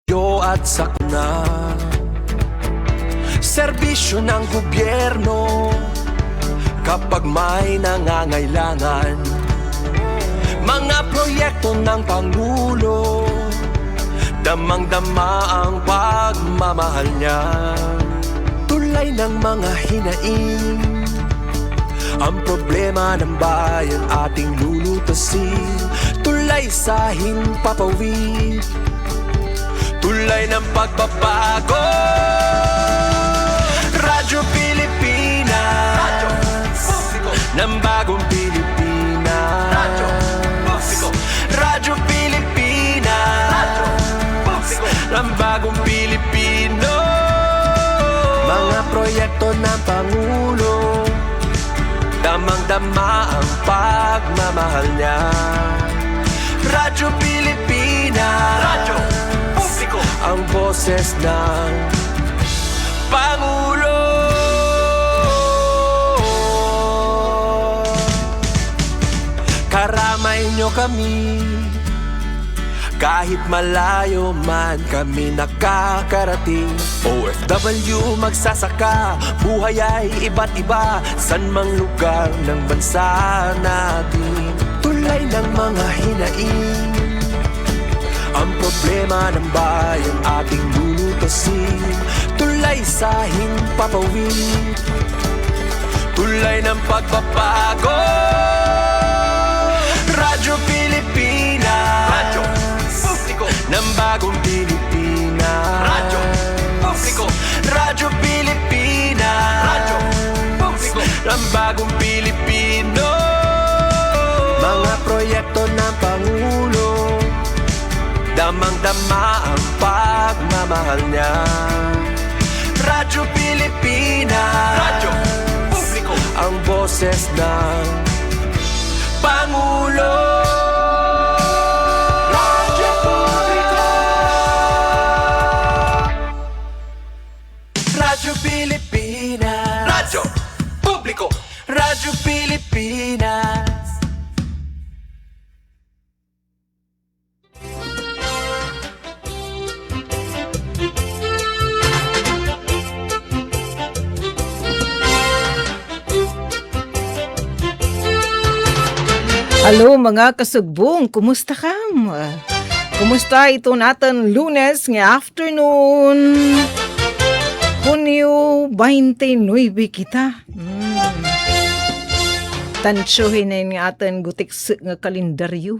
at sakuna, serbisyo ng gobyerno kapag may nangangailangan, mga proyekto ng Pangulo, damang-dama ang pagmamahal niya. Tulay ng mga hinaing, ang problema ng bayan ating lulutasin. Tulay sa himpapawid, tulay ng pagbabago. Radyo Pilipinas, Radyo Publiko ng bagong Pilipinas. Radyo Publiko, Radyo Pilipinas, Radyo Publiko ng bagong Pilipino. Mga proyekto ng Pangulo, damang-dama ang pagmamahal niya. Radyo Pilipinas, Radyo Publiko, ang boses ng Pangulo. Karamay nyo kami, kahit malayo man kami nakakarating. OFW magsasaka, buhay ay iba't iba, san mang lugar ng bansa natin. Tulay ng mga hinaing, ang problema ng bayan ating lulutasin. Tulay sa himpapawid, tulay ng pagbabago. Radyo Pilipinas, Radyo Publiko ng bagong Pilipinas. Radyo Publiko, Radyo Pilipinas, Radyo Publiko ng bagong Pilipino. Mga proyekto ng Pangulo, damang-dama ang pagmamahal niya. Radyo Pilipinas, Radyo Publiko, ang boses ng Pangulo. Radyo Publiko, Radyo Pilipinas, Radyo Publiko, Radyo Pilipinas. Hello mga kasugbong, kumusta ka? Kumusta ito natin Lunes nga afternoon? Hunyo 29 kita. Tansyohin na nga atin gutik nga kalendaryo.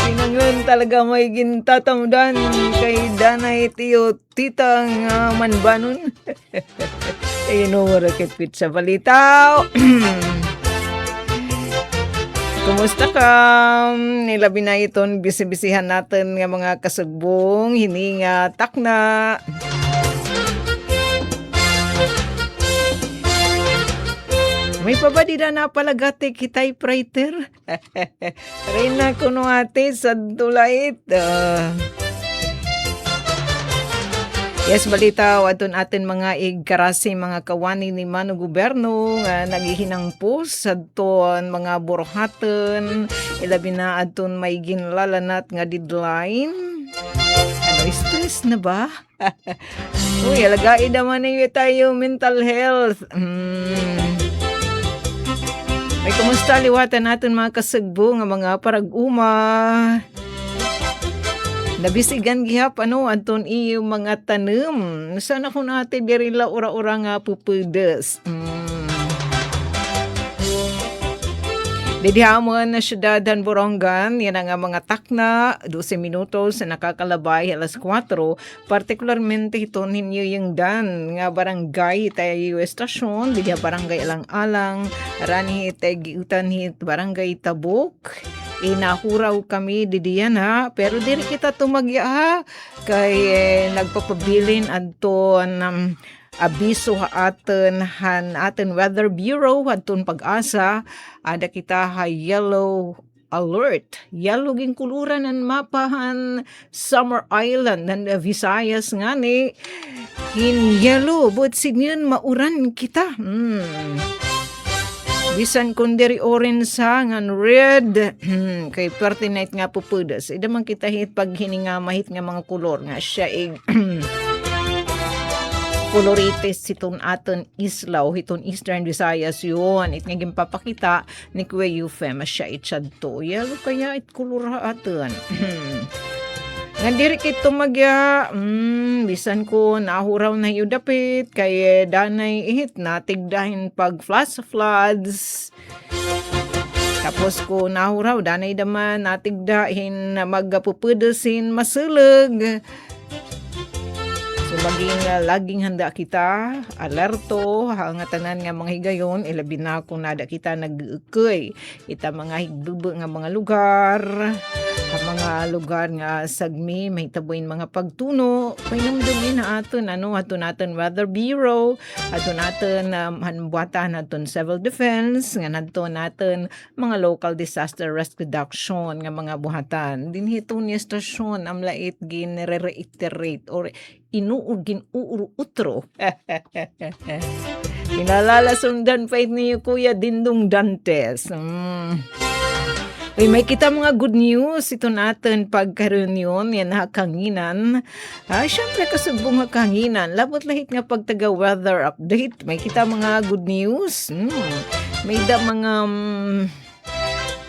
Pinangan talaga may gintatamdan kay Danay Tiyo Titang Manbanon. Rakit sa balita. Kumusta ka? Nilabi na iton bisibisihan natin nga mga kasugbong hininga takna. May pabadida na palagati kitay priter. Rina kuno ate sa tulait. Yes, balita wadon atin mga igkarasi mga kawani ni Mano Gobyerno nga naghihinang pus adton mga buruhaton ilabi na adton may ginlalanat nga deadline. Ano, stress na ba? Uy, alagain naman niyo tayo mental health. Ay, kumusta liwatan natin mga kasagbo nga mga parag-uma? Nabisigan gihap anton iyo mga tanem. Sana ko natin dirila ura-ura nga pupudes. Didihamon na syudadan Borongan, yan ang mga takna, 12 minutos na nakakalabay alas 4, partikularmente ito ninyo yung dan, nga barangay tayo estasyon, didiha barangay alang-alang, rani tayo giutan hit barangay Tabuk, inahuraw kami didiyan ha, pero diri kita tumagya ha, kay nagpapabilin adton abiso aten Weather Bureau adton pag-asa ada kita ha yellow alert. Yellow ging kuluran ng mapahan Summer Island and Visayas nga ni in yellow but signin mauran kita. Bisan kung diri orange sa ngan red kay pertinite nga pupudas. Ida man kita hit pag hininga mahit nga mga kulor nga siya colorites siton aton islaw hiton Eastern Visayas yun. It nga gimpapakita ni Kuya Euphem siya itsadto. Yalo kaya it kulor aton. Nga diri kito magya, bisan ko nahuraw na yung dapit, kay danay ihit na tigdahin pag flash floods. Tapos ko nahuraw, danay daman natigdahin magpupudasin masulag. So laging handa kita, alerto, nga tanan nga mga higayon, ilabi na kung nada kita nag-ukoy. Ita mga higbubo nga mga lugar, ang mga lugar nga sagmi, may tabuin mga pagtuno, may namdumin na aton, aton Weather Bureau, aton hanbuatan aton Civil Defense, nga naton mga local disaster risk reduction nga mga buhatan. Dinhito ni estasyon, amlait gin-reiterate or inuugin uurutro. Kinalala sundan pa ni Kuya Dindong Dantes. Uy, may kita mga good news ito natin pagkaroon yun, yan kanginan. Siyempre kasubong nga kanginan, labot lahit nga pagtaga weather update. May kita mga good news. May da mga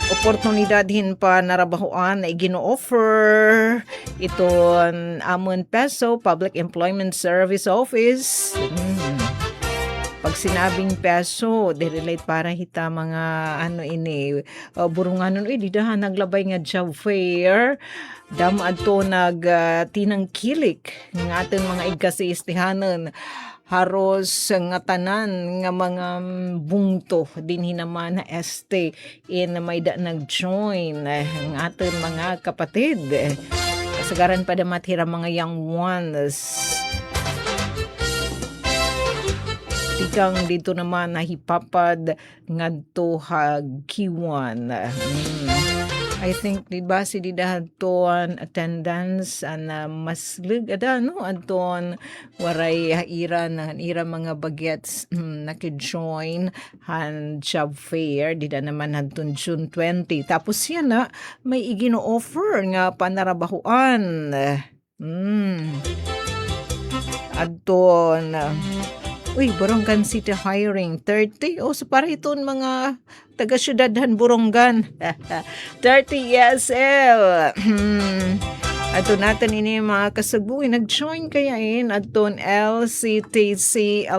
oportunidad hin pa narabahoan na igino-offer ito amon peso Public Employment Service Office. Pag sinabing peso, relate para hita mga burunganon, didahan naglabay nga job fair. Dam adto tinangkilik ng ating mga igkasiistihanan. Haros nga tanan nga mga bungto din hinaman na este in may da nag-join ng ating mga kapatid. Kasagaran pa damat hira mga young ones. Tikang dito naman nahipapad ngadto hagkiwan. I think diba si didahaton attendance maslig adton waray haira mga bagets naki-join han job fair dida naman hadton June 20. Tapos yan na may igino-offer nga panarabahuan. Adton Borongan City hiring 30. So para iton mga taga-syudadhan Borongan. 30 ESL. Ato natin ini mga kasagbuhi nag-join kayain aton LCTC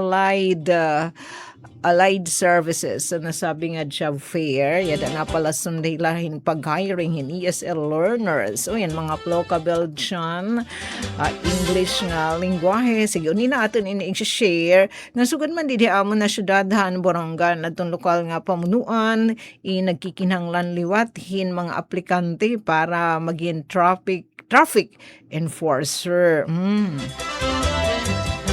Allied Services so nasabi nga job fair yada na pala sunday lahin pag-hiring in ESL learners o yan mga applicable dyan English nga lingwahe sige unina aton ini i-share nga sugad man di amon na syudadhan Borongan atong lokal nga pamunuan nagkikinahanglan liwathin mga aplikante para maging traffic enforcer.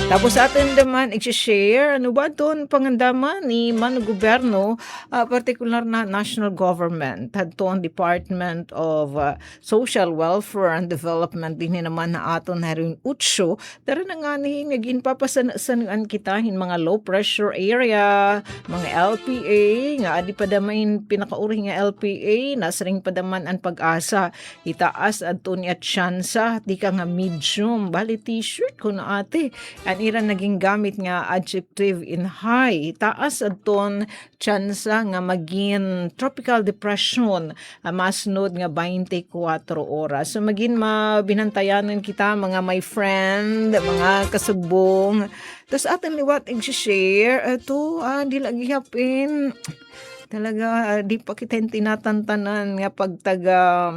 Tapos atin naman i-share ba doon pangandaman ni gobyerno particular na national government hadton Department of Social Welfare and Development din naman na aton harin utso tara na nga ni naging papasanaan kita hin mga low pressure area mga LPA nga adi padamain pinakauri nga LPA nasring padaman ang pag-asa itaas adto ni at tsansa di ka nga medium bali t-shirt ko na ate ira naging gamit nga adjective in high. Taas adton tsansa nga maging tropical depression masnod nga 24 oras. So maging mabinantayanan kita mga my friend, mga kasugbong. Tapos atin liwat i-share ito di lagi hapin. Talaga di pa kita tinatantanan nga pagtaga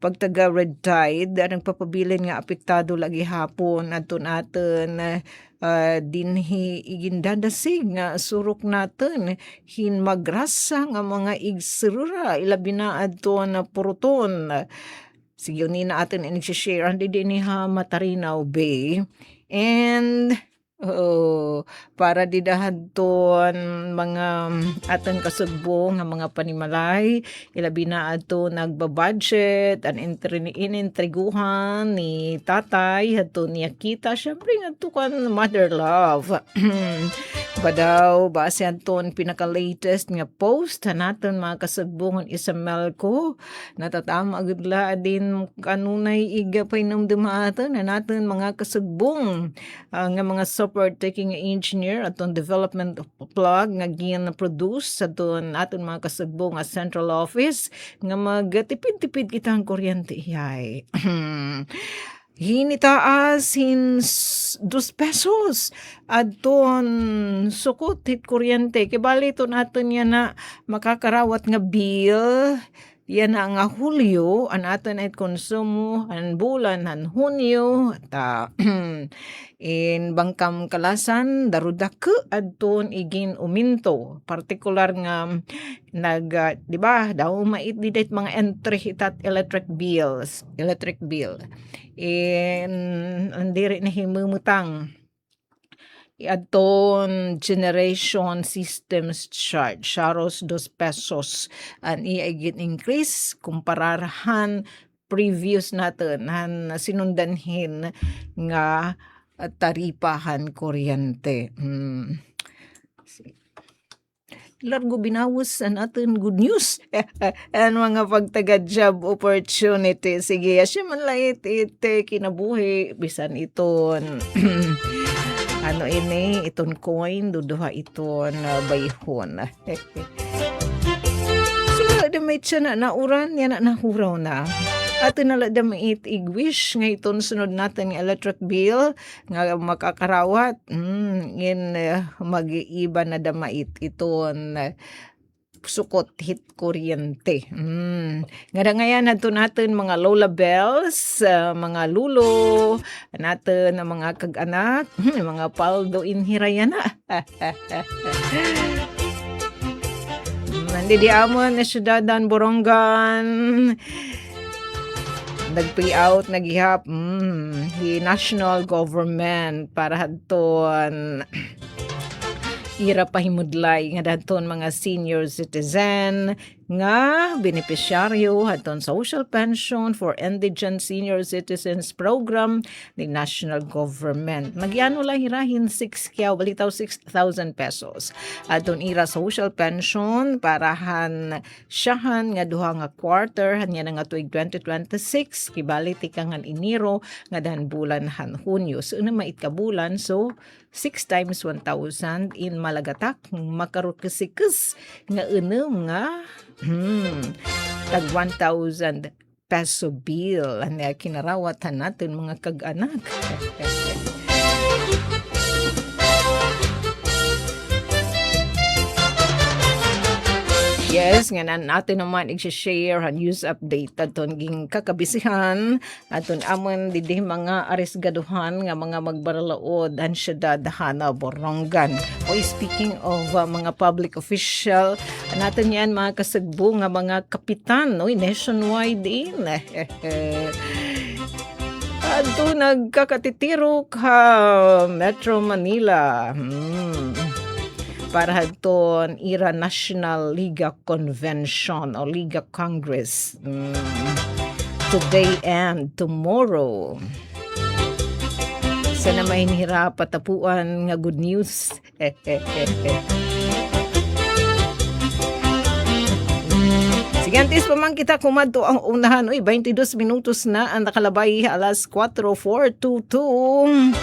pagtaga red tide ang papabilin nga apektado lagi hapon aton dinhi igindadasig nga surok natin hin magrasa nga mga igsirura ilabi na adton puruton sige ni na aton i-share andi din ha Matarinaw Bay and para didahadton mga aton kasugbo nga mga panimalay ilabi na ato nagbabudget an inintriguhan ni tatay hadto niya kita syempre ngadto kan mother love Badaw, base aton pinaka-latest nga post naton mga kasagbungan Isabel ko. Natatama agudla din kanunay iga pa inumdumaaton na naton mga kasagbong nga mga software taking engineer aton development plug nga gin-produce aton aton mga kasagbong nga central office nga magtipid-tipid kita ang kuryente yay. Hinitaas 2 pesos adton sukot hit kuryente kibali to naton yan na makakarawat nga bill yan na nga Hulyo an aton ay konsumo an bulan an Hunyo ta in Bangkam Kalasan darudak adton igin uminto partikular nga di ba daw mait didit mga entry hitat electric bill in andiri na himumutang aton generation systems charge sharos 2 pesos an iagit increase kumparahan previous natin han sinundanhin nga taripahan kuryente. Largo binawas ang aton good news. Ang mga pagtaga-job opportunity. Sige, asya man lait ite kinabuhi. Bisan iton. Ano ini, iton coin, duduha iton bayhon. So, may siya na nauran, yan na nahuraw na. At nalada mait igwish nga iton sunod natin ng electric bill nga makakarawat mag-iiba na damait iton sukot hit kuryente. Nga ngayon nato natin mga lola bells, mga lulo, natin mga kag-anak, mga paldo inhirayana. Nandidiamon na syudadan Borongan. Nag-payout, naghihap, the national government para hadton ira pahimudlay nga daton mga senior citizen nga benepisyaryo hadton social pension for indigent senior citizens program ni national government. Nagyano lang hirahin 6 balitaw 6,000 pesos. Adton ira social pension parahan siyahan nga duha nga quarter hanya nga tuig 2026 kibali tikangan Enero nga dan bulan han Hunyo. So una mait ka bulan so 6 times 1,000 in Malagatak makarukisikus nga enam nga tag 1,000 peso bill ang kinarawatan natin mga kag-anak. Yes, nga natin naman i-share ang news update aton ging kakabisihan aton amon didi mga aresgaduhan nga mga magbaralaod ang syudad Hana Borongan. O speaking of mga public official, natin yan mga kasagbo nga mga kapitan nationwide din. Ato nagkakatitiro ka Metro Manila. Para hadton ira National Liga Convention o Liga Congress today and tomorrow. Sana may hinihirap patapuan nga good news. Sige, antes pa man kita kumadto ang unahan. 22 minutos na ang nakalabay alas 4:422.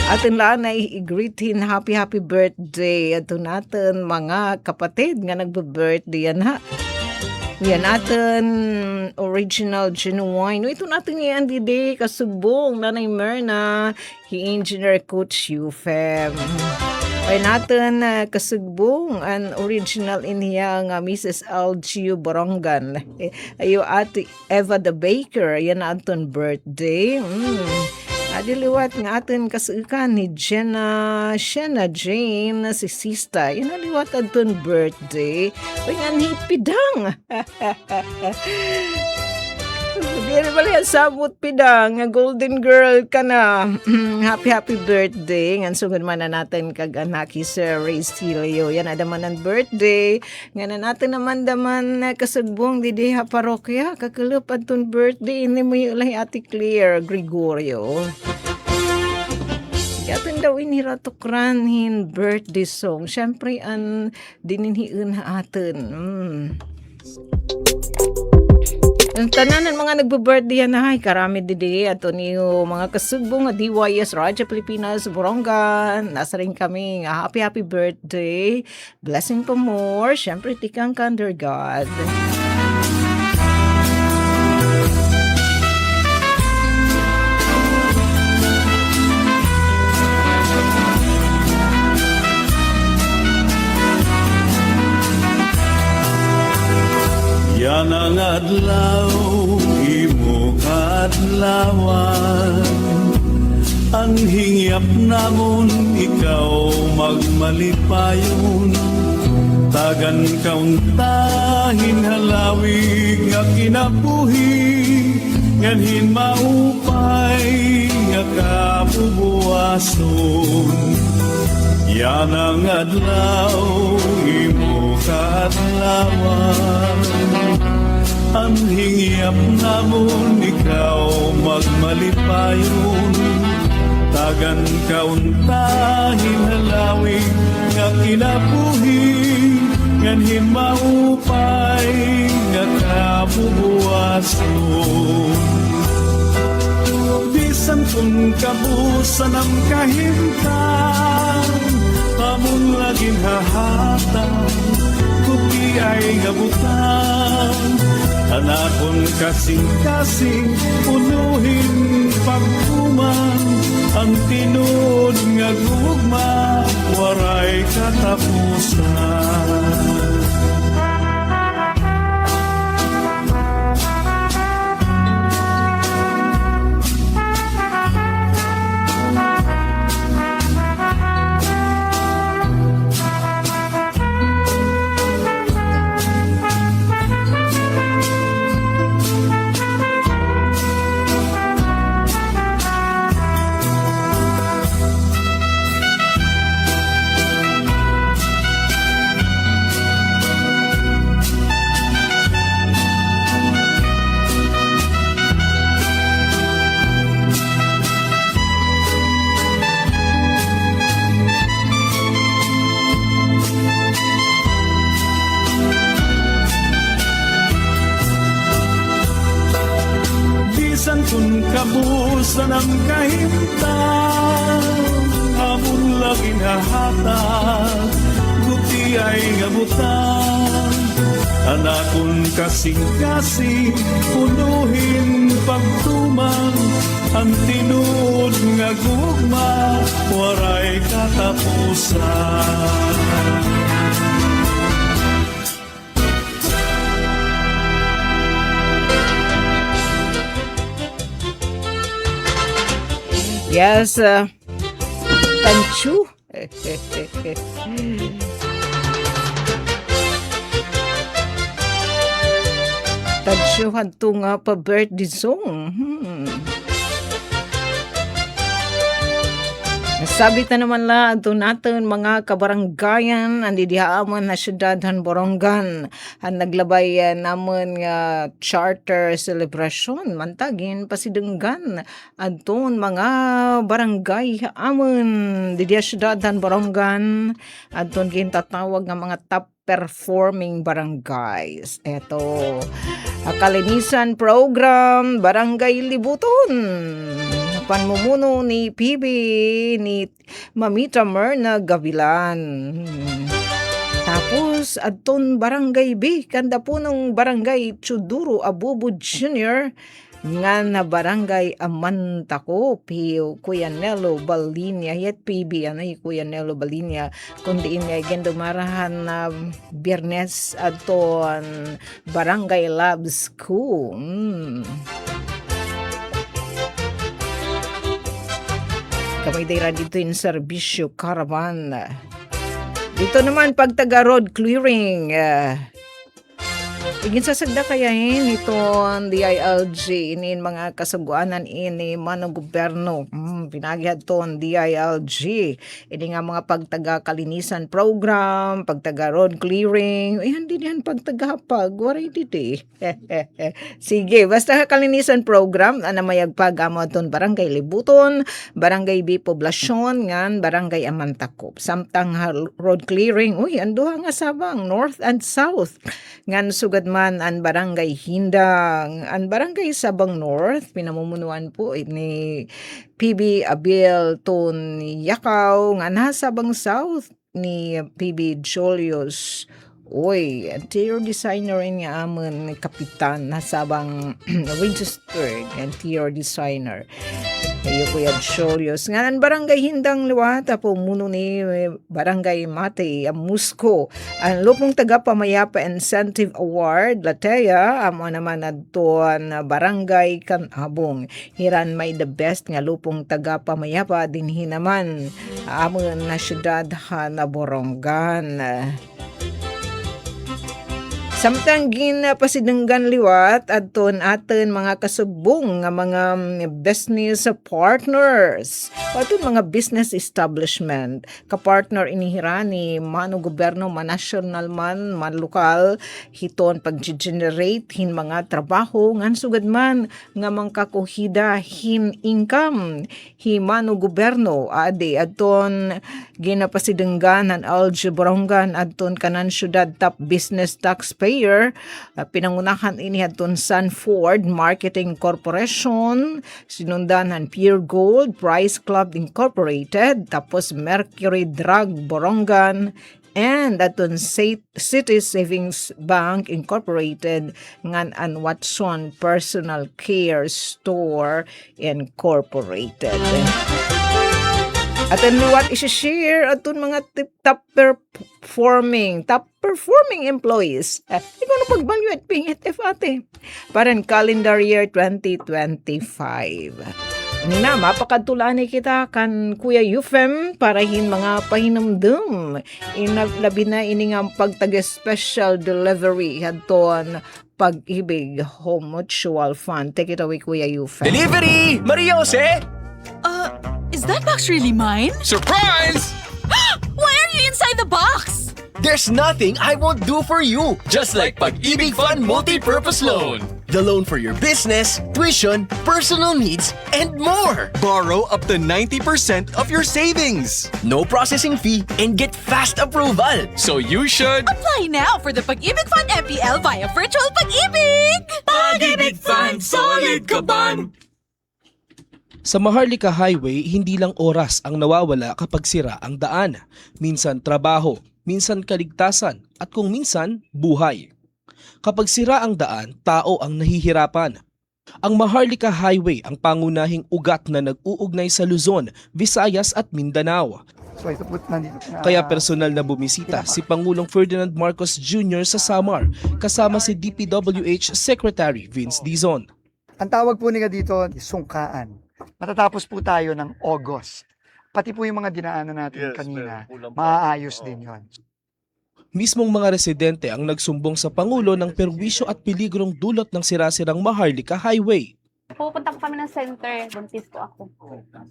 Atin lang na i-greetin happy birthday ato natin mga kapatid nga nagbe-birthday yan ha. Yan natin original genuine. Ito natin yan didi kasubong Nanay Myrna, Engineer Coach Yufem. Ay natin kasubong ang original iniya nga Mrs. Algio Borongan. Ayo ate Eva the Baker, yan natin birthday. Adiliwat nga atin kasukan ni Shena Jane si Sista. Yan aliwat atin birthday. Uy nga pidang. Hindi bali sabot pidang. Nga golden girl ka na. Happy birthday. Nga sugod man na natin kag anak Sir Ray Stilio. Yan adaman ang birthday. Nga na natin naman kasagbong didi ha parokya. Kakalap atin birthday. Hindi mo yung Ate Claire Gregorio. Yatin daw inira tukranhin birthday song. Siyempre, dininhiin na atin. Ang tananan mga nagbe-birthday na ay karami didi ato niyo mga kasugbo nga DYS Radyo Pilipinas Borongan. Nasa rin kami nga happy birthday. Blessing pa more. Siyempre tikang under God. Yan ang adlaw, imo kaadlawan. Ang hingyap namon, ikaw magmalipayon. Tagan kauntahin halawig nga kinabuhi, nganhin maupay nga kabubuason. Yan ang adlaw, imo kaadlawan. Ang hingyap namon, ikaw magmalipayon. Tagan kauntahin halawig nga kinabuhi, nganhin maupay nga kabubuason. Bisan kung kabusan ang kahimtang, amun laging hahatan, kupi ay gabutan. Anakon kasing-kasing, unuhin pagkuman, ang tinud nga gugma, waray katapusan. Bisan kung kabusan ang kahimtang, hamon laging hahatag, guti ay gabutan. Anakon kasing-kasing, punuhin pagtuman, ang tinud nga gugma, waray katapusan. Yes, Tanchu. Tanchu hanto nga pa birthday song. Sabi ta naman la ito natin mga kabaranggayan andi dihaan na syudadhan Borongan ang naglabay naman nga charter celebration mantagin pasidenggan adton mga barangay amon di syudadhan Borongan adton gintatawag nga mga top performing barangays. Eto, kalinisan program Barangay Libuton. Panmumuno ni PB ni Mamita Merna Gavilan. Tapos adton Barangay B kanda po ng Barangay Chuduro Abubu Jr. nga na Barangay Amantako Pio Kuya Nelo Balinya yet PB anay Kuya Nelo Balinya kundi nga gendumarahan na Biyernes adton Barangay Lab School. Kamay dayra dito in serbisyo caravan. Dito naman pag taga road clearing. Igin sasagda kayahin iton DILG inin mga kasuguanan ini manong gobyerno. Pinagihad ton DILG. Ini nga mga pagtaga kalinisan program, pagtaga road clearing. Ayan din yan pagtagapag. Waray didi. Sige, basta kalinisan program ana mayagpag amo ton barangay Libuton, barangay B Poblasyon ngan barangay Amantakop. Samtang road clearing, anduha nga sabang north and south. Ngan sugad man an barangay Hindang, an barangay Sabang North, pinamumunuan po ni PB Abil Ton Yakaw, nga nasa Sabang South ni PB Julius. Interior designer rin nga amon ni Kapitan na sabang registered interior designer. Ayo Kuya Julius. Nganan barangay Hindang Liwata po muno ni barangay Mate Musco. Ang lupong taga pamayapa incentive award Latea amo naman adton barangay Kanabong. Hiran may the best nga lupong taga pamayapa din hinaman amon na syudad na Borongan. Samtang ginapasidenggan liwat adton aton mga kasubong nga mga business partners. Aton mga business establishment kapartner inihirani mano gobyerno man national man lokal hiton pag-generate hin mga trabaho ngan sugad man nga mangkakuhida hin income hi mano gobyerno ade adton ginapasidenggan an LG Borongan adton kanan syudad top business taxpayer. Pinangunahan ini adton Sanford Marketing Corporation, sinundanan Pure Gold Price Club Incorporated, tapos Mercury Drug Borongan, and adton City Savings Bank Incorporated ngan an Watson Personal Care Store Incorporated. At ang luwat isi-share atun mga top performing employees. Ikaw na pagbalyo at pingit ate. Parang calendar year 2025. Na, mapakadtulani kita kan Kuya Yufem para hin mga pahinamdum. Labi na ini nga pagtag-special delivery hadton Pag-ibig Home Mutual Fund. Take it away, Kuya Yufem. Delivery! Mariose! Is that box really mine? Surprise! Why are you inside the box? There's nothing I won't do for you. Just like Pag-ibig Fund Multi-Purpose Loan. The loan for your business, tuition, personal needs, and more. Borrow up to 90% of your savings. No processing fee and get fast approval. So you should... Apply now for the Pag-ibig Fund MPL via Virtual Pag-ibig! Pag-ibig Fund, solid kaban! Sa Maharlika Highway, hindi lang oras ang nawawala kapag sira ang daan. Minsan trabaho, minsan kaligtasan, at kung minsan, buhay. Kapag sira ang daan, tao ang nahihirapan. Ang Maharlika Highway ang pangunahing ugat na nag-uugnay sa Luzon, Visayas at Mindanao. So ito po nandito. Kaya personal na bumisita si Pangulong Ferdinand Marcos Jr. sa Samar, kasama si DPWH Secretary Vince Dizon. Ang tawag po nila dito, sungkaan. Matatapos po tayo ng August. Pati po yung mga dinaanan natin kanina, maaayos din yon. Mismong mga residente ang nagsumbong sa Pangulo ng perwisyo at peligrong dulot ng sirasirang Maharlika Highway. Pupunta po kami ng center, buntis po ako.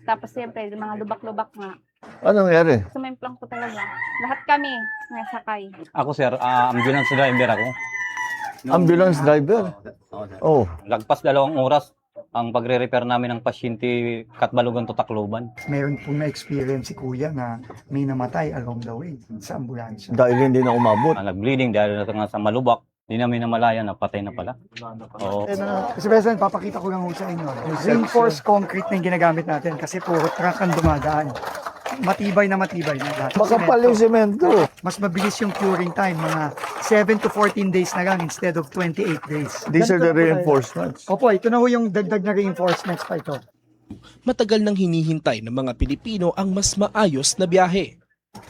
Tapos siyempre, mga lubak-lubak nga. Anong nangyari? Sumemplang po talaga. Lahat kami nasakay. Ako sir, ambulance driver ako. Ambulance driver? Oh, Lagpas 2 oras ang pagre-repair namin ng pasyente Katbalogan to Tacloban. Meron pong na-experience si Kuya na may namatay along the way sa ambulansya. dahil hindi na umabot. Nag-bleeding dahil nga sa malubak. Hindi namin namalayan na patay na pala. Oo. Kasi President, papakita ko lang sa inyo. Yung reinforced concrete na yung ginagamit natin kasi puro truck ang dumadaan. Matibay na lahat. Makapal yung semento. Mas mabilis yung curing time, mga 7 to 14 days na lang instead of 28 days. These are the reinforcements. Opo, ito na ho yung dagdag na reinforcements pa ito. Matagal nang hinihintay ng mga Pilipino ang mas maayos na biyahe.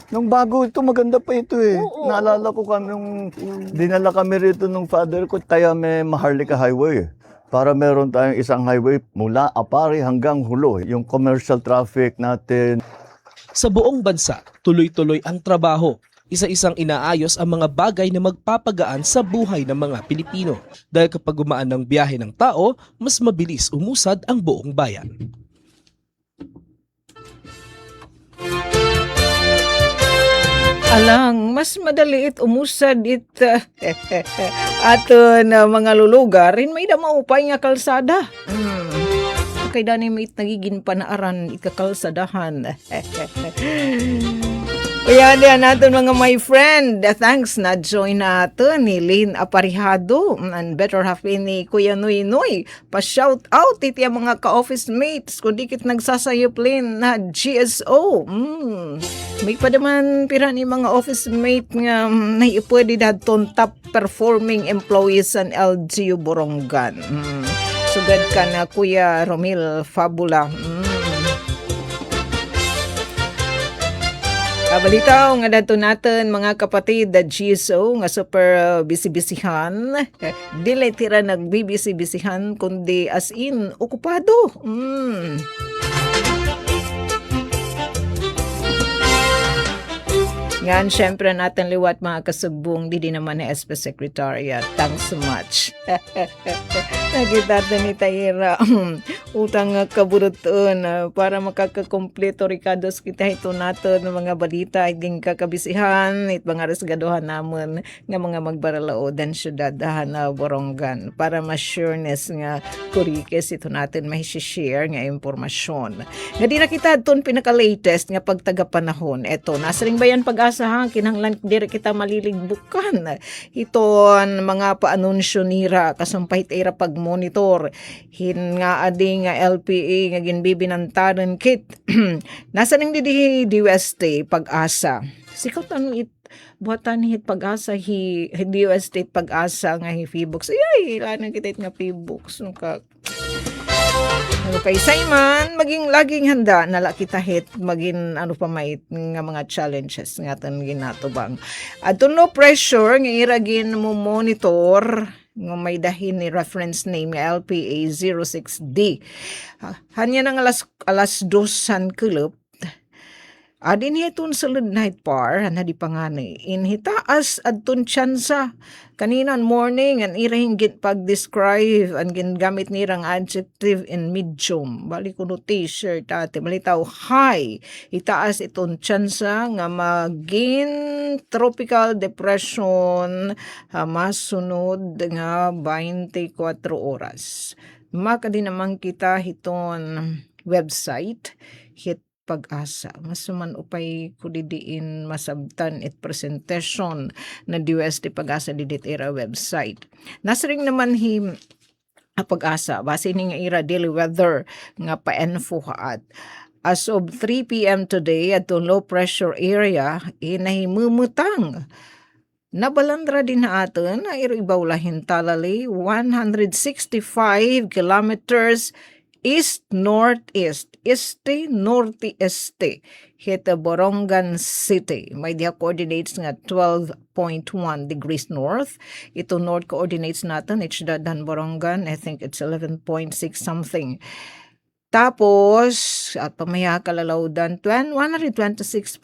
Nung bago ito, maganda pa ito eh. Naalala ko nung dinala kami rito nung father ko, kaya may Maharlika Highway. Para meron tayong isang highway mula Apari hanggang Hulo. Yung commercial traffic natin. Sa buong bansa, tuloy-tuloy ang trabaho. Isa-isang inaayos ang mga bagay na magpapagaan sa buhay ng mga Pilipino. Dahil kapag gumaan ng biyahe ng tao, mas mabilis umusad ang buong bayan. Alang, mas madaliit umusad aton mga lulugar, rin may maupay nga kalsada. Kay dani may nagiging panaaran ikakalsadahan. Kaya diyan natin mga my friend, thanks na join natin ni Lynn Aparihado and better half ni Kuya Noy Noy. Pa-shout out iti ang mga ka-office mates kung dikit nagsasayop Lynn na GSO. May pa naman pira ni mga office mate nga naipwede daton top performing employees sa LGU Borongan. Sugad ka na Kuya Romil Fabula. Balitaw nga dato natin mga kapatid da GSO nga super busy-busyhan. Dili tira nagbibisi-bisihan kundi as in okupado. Ngan, syempre natin liwat mga kasugbong di naman ni SP Secretariat. Thanks so much. Nakita ni Tayera utang nga kaburuton para makakakompleto rikados kita ito natin ng mga balita iging kakabisihan it mga resgaduhan namon nga mga magbaralaodan syudad na Borongan para ma-sureness nga kurikes ito natin share nga impormasyon. Nga di na kita itong pinaka-latest nga pagtagapanahon. Eto, nasa ring bayan pag-asa ha, kinahanglan dire kita maliligbukan. Ito mga paanunsyo nira kasumpahit era pag-monitor. Hin nga ading nga LPA nga ginbibinantaran kit. Nasa ning di DUST pag-asa. Sikaw tanong buhatan hit pag-asa hi DUST pag-asa nga hi Fibooks. Ay, ilan kita nga Fibooks. Okay, Simon, maging laging handa nala kita hit maging pa may nga mga challenges nga tan ginatubang. Adto no pressure nga iragin mo monitor nga may dahin ni reference name nga LPA 06D. Hanya nang alas 2 kulop. Adin hitun sulod night par na di pangani. Inhitaas adtun tsansa. Kaninan morning an irahinggit pag-describe ang gingamit nirang adjective in medium. Balik ko no t-shirt ate. Malitaw high. Itaas itun tsansa nga maging tropical depression masunod nga 24 oras. Maka din naman kita hiton website hit pag-asa. Masuman upay kudidiin masabtan it presentation na DUST pag-asa didit era website. Nasring naman pag-asa base ni nga ira daily weather nga pa-info haat. As of 3 p.m. today at low pressure area inahimumutang nabalandra din na aton na iribawlahin talali 165 kilometers east-northeast, este-northeeste, hita Borongan City. May diha coordinates nga 12.1 degrees north. Ito north coordinates natin, it's dadan Borongan, I think it's 11.6 something. Tapos, at pamaya kalalawdan, 126.9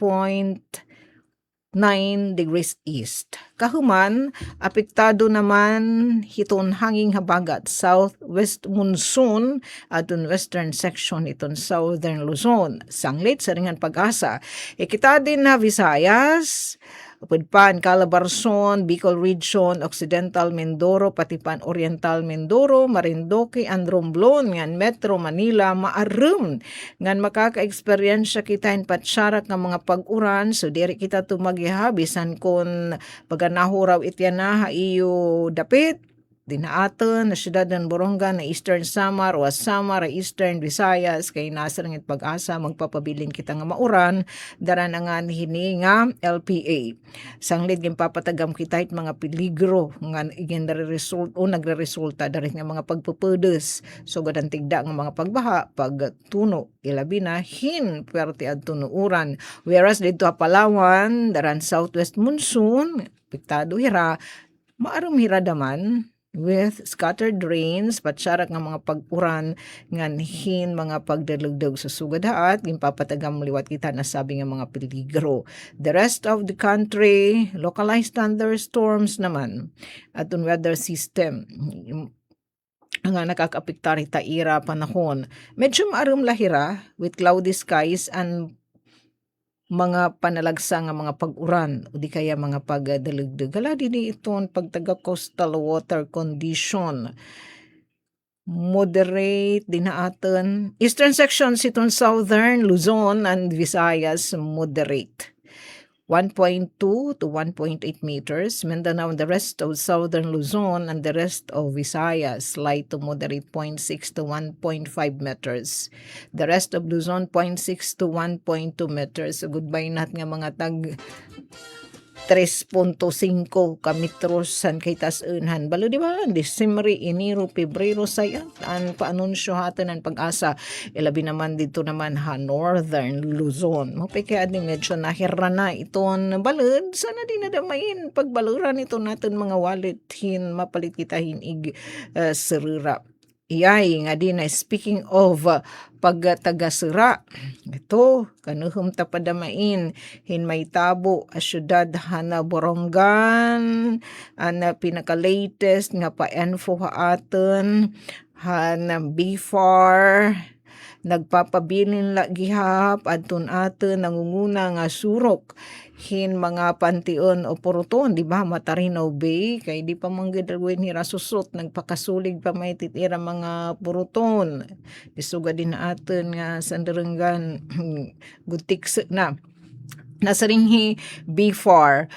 degrees east. Kahuman, apektado naman hiton hanging habagat southwest monsoon atun western section iton southern Luzon. Sanglit sa ringan pag-asa. Kita din na Visayas, Pudpan, Calabarzon, Bicol Region, Occidental Mindoro, pati pan Oriental Mindoro, Marinduque, and Romblon, ngan Metro Manila, maarum. Ngan makaka-eksperyensya kita in patsarak ng mga pag-uran, so diri kita tumagyahabisan kung paganahuraw ityanaha iyo dapit, dinaaton na syudad ng Borongan na Eastern Samar o Samar, Eastern Visayas kay nasa ng pag-asa magpapabilin kita nga mauran daran nga hini nga LPA. Sanglid gin papatagam kita it mga peligro nga igin result o nagreresulta dari nga mga pagpupudes so gadan tigda nga mga pagbaha pagtuno ilabi na perti adto uran. Whereas dito Palawan daran southwest monsoon apektado hira maarum hira daman with scattered rains patsarak nga mga pag-uran nganhin mga pagdalugdog sa sugadaat gimpapatagam liwat kita na sabi nga mga peligro. The rest of the country, localized thunderstorms naman atong weather system nga nakakapektar ta ira panahon. Medyo maarum lahira with cloudy skies and mga panalagsa nga mga pag-uran o di kaya mga pagdalugdog. Hala din iton pagtaga coastal water condition. Moderate din na aton. Eastern sections iton southern Luzon and Visayas moderate. 1.2 to 1.8 meters. Mindanao and the rest of southern Luzon and the rest of Visayas light to moderate 0.6 to 1.5 meters. The rest of Luzon 0.6 to 1.2 meters. So goodbye na't nga mga tag 3.5 kametros san kay tas-unhan. Balo di ba? Disyembre, Enero, Pebrero saya an paanunsyo haton ang pag-asa. Ilabi naman dito naman northern Luzon. Mapay kaya din medyo nahira na iton balod. Sana din nadamayin pagbaluran ito natin mga wallet hin mapalit kita hinig serira. Iyay nga din na speaking of pagtagasira, ito kanuhum tapadamain hin may tabo a syudad hana Borongan ana pinaka-latest nga pa-info aton hana BFAR nagpapabilin lagihap adton aton nangunguna nga surok hin mga pantion o puruton, di ba? Matarinaw Bay, kay di pa manggidalwin hira susot, nagpakasulig pa may titira mga puruton. Isuga din na atin nga sandaranggan, gutiks na. Nasa ringhi BFAR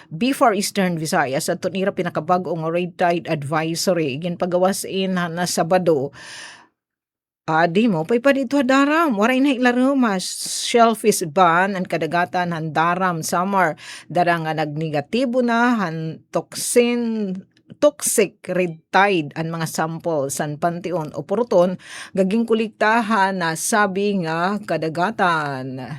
Eastern Visayas at tunira pinakabagong red tide advisory. Igin pagawasin na Sabado. Di mo, pay pa dito daram. Waray na ilaro mas shellfish ban ang kadagatan han daram summer. Darang nga nagnegatibo na han toxic red tide ang mga sample san pantion o puruton gaging kuliktahan na sabi nga kadagatan.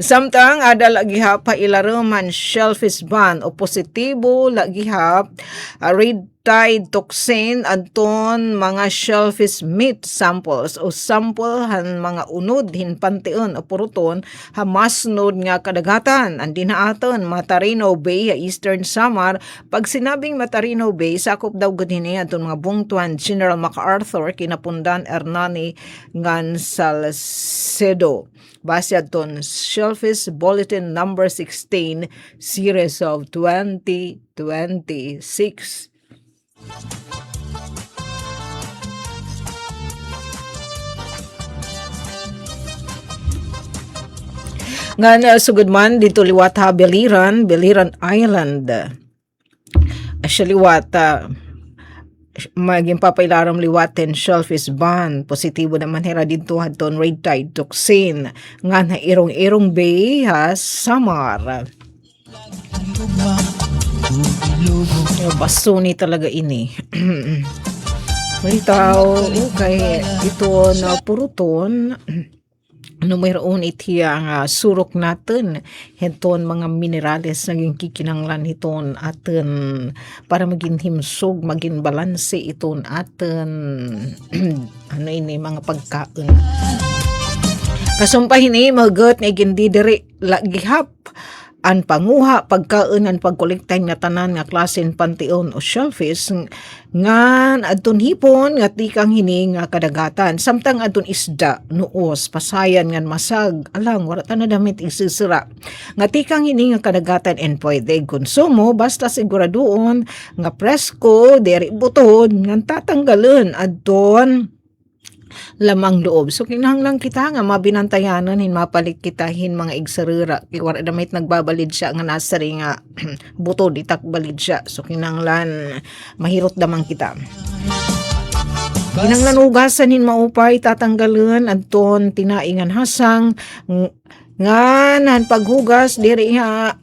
Samtang ada lagihap pa ilaruman shellfish ban o positibo lagihap red tide toxin adton mga shellfish meat samples o sample han mga unod hin panteon o puruton hamasnod nga kadagatan andin na aton Matarino Bay Eastern Samar. Pag sinabing Matarino Bay sakop daw gud hini adton mga bungtuan General MacArthur kinapundan Hernani ngan Salcedo. Base adton Shellfish Bulletin number 16 series of 2026. Nga sugod man dito liwat ha Beliran Island. Liwat maging papailaram liwaten shellfish ban positibo naman hera dito hadton red tide toxin nga na irong bay ha Samar. Baso ni talaga ini. Malitaw kay ito na puruton mayroon itiya nga surok natin heton mga minerales naging kikinanglan hiton aten para maging himsog maging balanse iton aten ano ini mga pagkaon kasumpahin ni magot na igindi diri lagihap an panguha pagkaon an pagkolektan nga tanan nga klasen pantion o shellfish ngan adton hipon nga tikang hini nga kadagatan samtang adton isda nuos pasayan ngan masag alang wala ta na damit isisira nga tikang hini nga kadagatan and pwede konsumo basta siguraduon nga presko diri butod ngan tatanggalon adton lamang loob. So kinahanglan kita nga mabinantayanan hin mapalit kita hin mga igsarira. Wala damit nagbabalid siya nga nasari nga buto ditak balid siya. So kinahanglan mahirot damang kita. Kinahanglan ugasan hin maupay tatanggalan adton tinaingan hasang ngan paghugas diri ha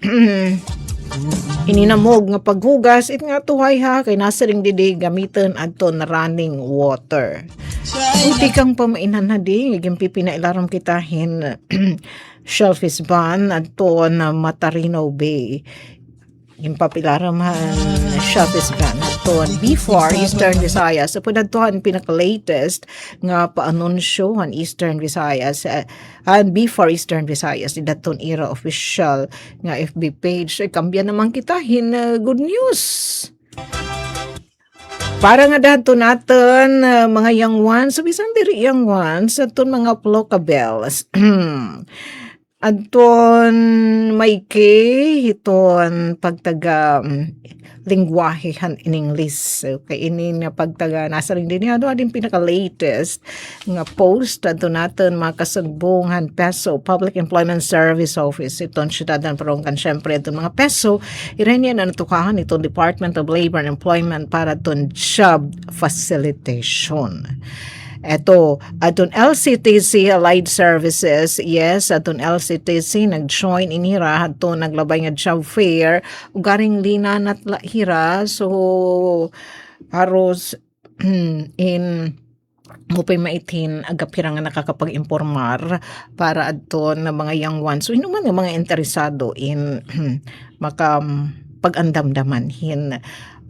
ininamog nga paghugas it nga tuhay ha kay nasaring didi gamiton adton running water. Uti kang pamainan na di, yung pipinailaram kitahin Shellfish Ban at to na Matarino Bay. Yung papilaram Shellfish Ban at to before Eastern Visayas. So, punadtohan pinaka-latest nga pa-anunsyo ang Eastern Visayas and before Eastern Visayas, daton era official nga FB page. Kambya naman kitahin good news. Para nga dato natin mga young ones, so bisan diri young ones, aton mga Plocabels. Aton may hiton pagtaga lingwahehan in English. So, kay ini nga pagtaga nasa rin din ano ading pinaka-latest nga post ato natin mga kasagbungan PESO, Public Employment Service Office. Iton syudadan parong kan syempre aton mga PESO. Iren yan ang tukahan itong Department of Labor and Employment para aton job facilitation. Eto, atong LCTC Allied Services, yes, atong LCTC nag-join inira ato naglabay nga job fair ugaring linan at hira so haros in mupay maitin agapira nga nakakapag-impormar para adto na mga young ones so inuman nga mga interesado in maka pag-andamdaman hin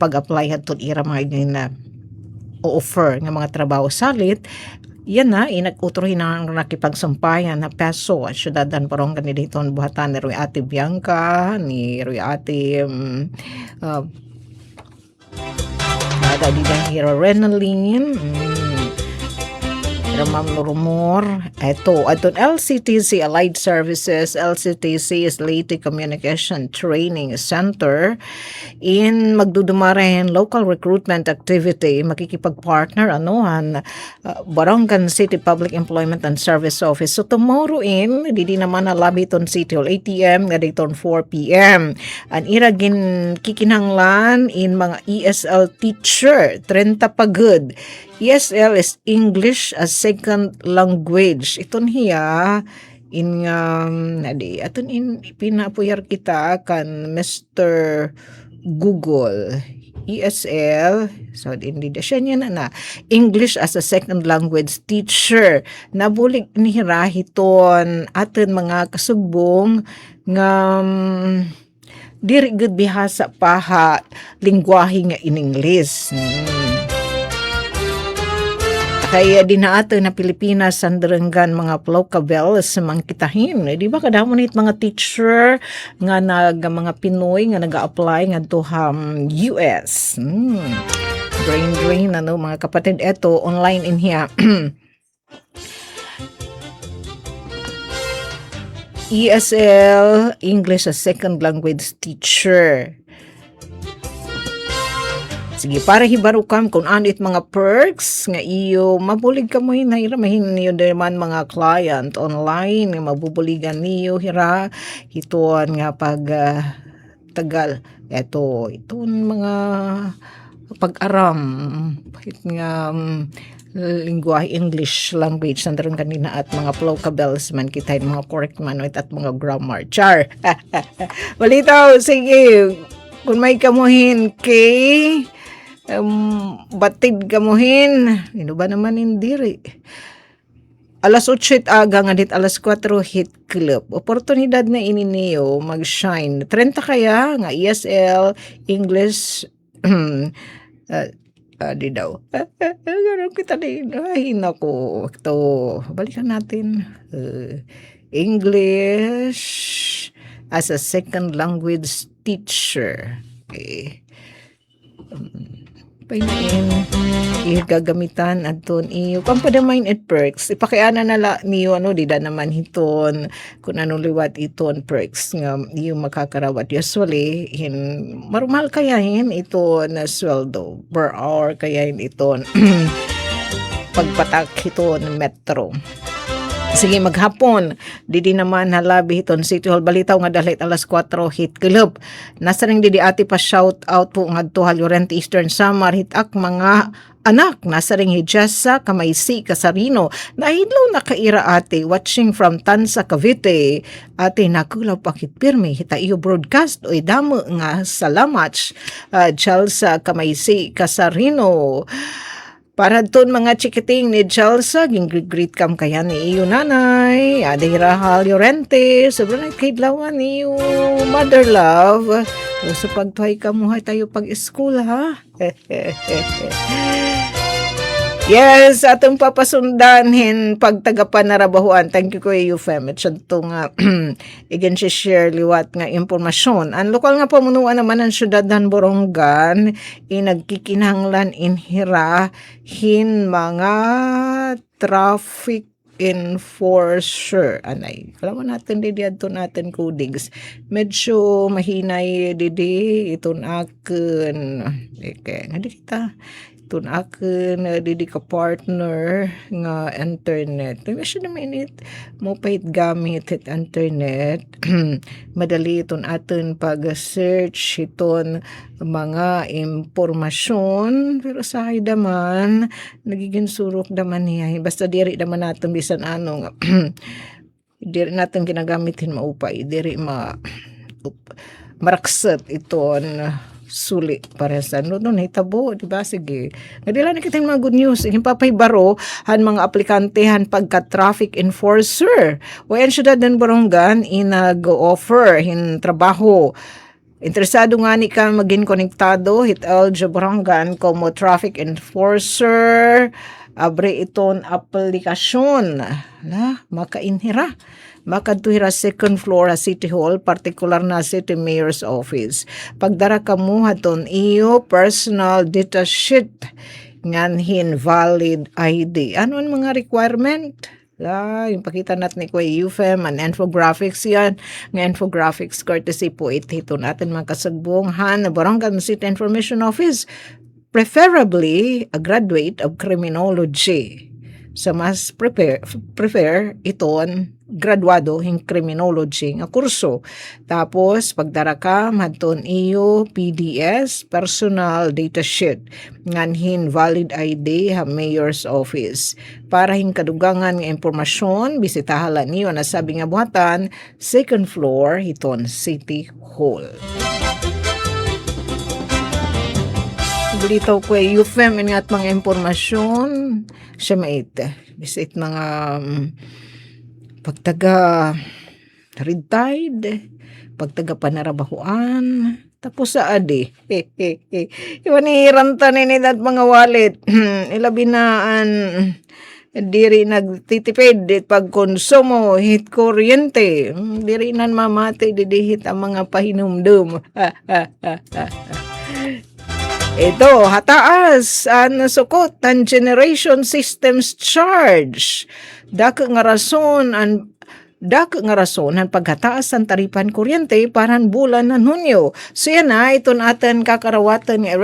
pag-apply adto ira mga na o-offer ng mga trabaho salit, yan na, inag-utrohin na nakipagsampayan na PESO at syudadan parang ganito ang buhatan ni Roy Ate Bianca, ni Roy Ate Daddy Hero Renaline, Ma'am Rumor. Ito, atong LCTC Allied Services, LCTC is Leyte Communication Training Center in magdudumaren local recruitment activity, makikipag-partner Barangan City Public Employment and Service Office. So tomorrow di naman na labi ton City Hall ATM nga dayton 4 p.m. An iragin kikinanglan in mga ESL teacher 30 pagod. ESL is English as second language. Iton hiya in aton in pinapuyar kita kan Mr. Google. ESL, so hindi siya niya na English as a second language teacher. Nabulig ni hirahiton aton mga kasugbong nga diri gud bihasa paha lingwahe nga in English. Kaya din na ato na Pilipinas sandaranggan mga Plocabels sa mga kitahin. Di ba kadamonit mga teacher nga mga Pinoy nga nag-a-apply nga to US. Drain mga kapatid. Eto, online in here. ESL, English as second language teacher. Sige, para hibarukam kung anit mga perks nga iyo mabulig ka mo hinahiramahin niyo naman mga client online nga mabubuligan niyo hira hituan nga pag tagal itong mga pag-aram nga lingwahe English language sandaron kanina at mga Plocabels man kita mga correct man at mga grammar char. Balitaw, sige kung may kamuhin kay batid kamuhin. Ino ba naman indiri? Alas 8 aga nga dit alas 4 hit club. Oportunidad na ininiyo mag-shine. 30 kaya nga ESL, English, di daw. Ganun kita din. Ay, naku. Ito, balikan natin. English as a second language teacher. Okay. Painain gagamitan aton iyo pampadamain at perks ipakiana nala niyo di da naman hiton kung ano liwat iton perks nga iyo makakarawat usually marumal kayahin ito na sweldo per hour kayahin iton pagpatak hiton metro. Sige, maghapon. Didi naman halabi hiton City Hall Balitaw nga dalit alas 4 hit club. Nasa ring didi ati pa shout out po nga to Llorente Eastern Samar hitak mga anak nasa ring hijasa Kamaysi Kasarino nahidlaw na kaira ate watching from Tansa Cavite ate nakulaw pakit pirmi hita iyo broadcast oy damo nga salamat Chalsa Kamaysi Kasarino. Para doon mga chikiting ni Chelsea, greet kam kaya ni iyo nanay, aday Rahal Llorente, sobrang nagkaidlawan ni iyo mother love. O sa pagtuhay kamuhay tayo pag-school ha. Yes, atong papasundanhin pag tagapanarabahuan. Thank you ko iyo fam. At siya nga again si share liwat nga impormasyon. Ang lokal nga pamunuan naman ang syudad ng Borongan nagkikinahanglan inhirahin mga traffic enforcer. Anay, alam mo natin didi adto natin codings. Medyo mahinay didi iton akin. Okay, nga di kita tun akin didi ka partner nga internet. Kasi na minute mo pahit gamit it internet. Madali iton atin pag-search iton mga impormasyon. Pero sa akin naman, nagiging surok naman niya. Basta diri naman natin bisan ano nga. Diri natin ginagamitin maupay. Diri marakset iton suli para sa noon hitabo, di ba? Sige. Nadila na kitang mga good news. Yung papaybaro han mga aplikante han pagka-traffic enforcer. Wayan syudad ng Borongan inag-offer hin trabaho. Interesado nga ni ka maging konektado hit LJ Borongan como traffic enforcer. Abre iton aplikasyon. Makainhira. Makadtuhira second floor sa City Hall, particular na City Mayor's Office. Pagdara ka mo haton iyo personal data sheet nganhin valid ID. Ano ang mga requirement? Yung pakita natin ni Kuya UFEM, an infographics yan. Ng infographics courtesy po ito natin mga kasagbunghan na Borongan City Information Office. Preferably a graduate of criminology. Sa mas prefer iton graduado in criminology nga kurso. Tapos pagdara ka madton iyo PDS personal data sheet nganhin valid ID ha mayor's office. Para hin kadugangan nga impormasyon bisitahala niyo na sabi nga buhatan second floor iton City Hall. Bulitaw ko UFEM ingat mga impormasyon siya mait. Bisit mga pagtaga retired, pagtaga panarabahuan, tapos sa adi. Iwan hiranta ninid at mga wallet. Ilabinaan diri nagtitipid pagkonsumo hit kuryente. Diri nan mamati didihit ang mga pahinumdum. Ito, hataas ang sukot ang generation systems charge. Dako nga rason ang paghataas ang taripan kuryente paran bulan ng Hunyo. So yan na, ito natin kakarawatan ng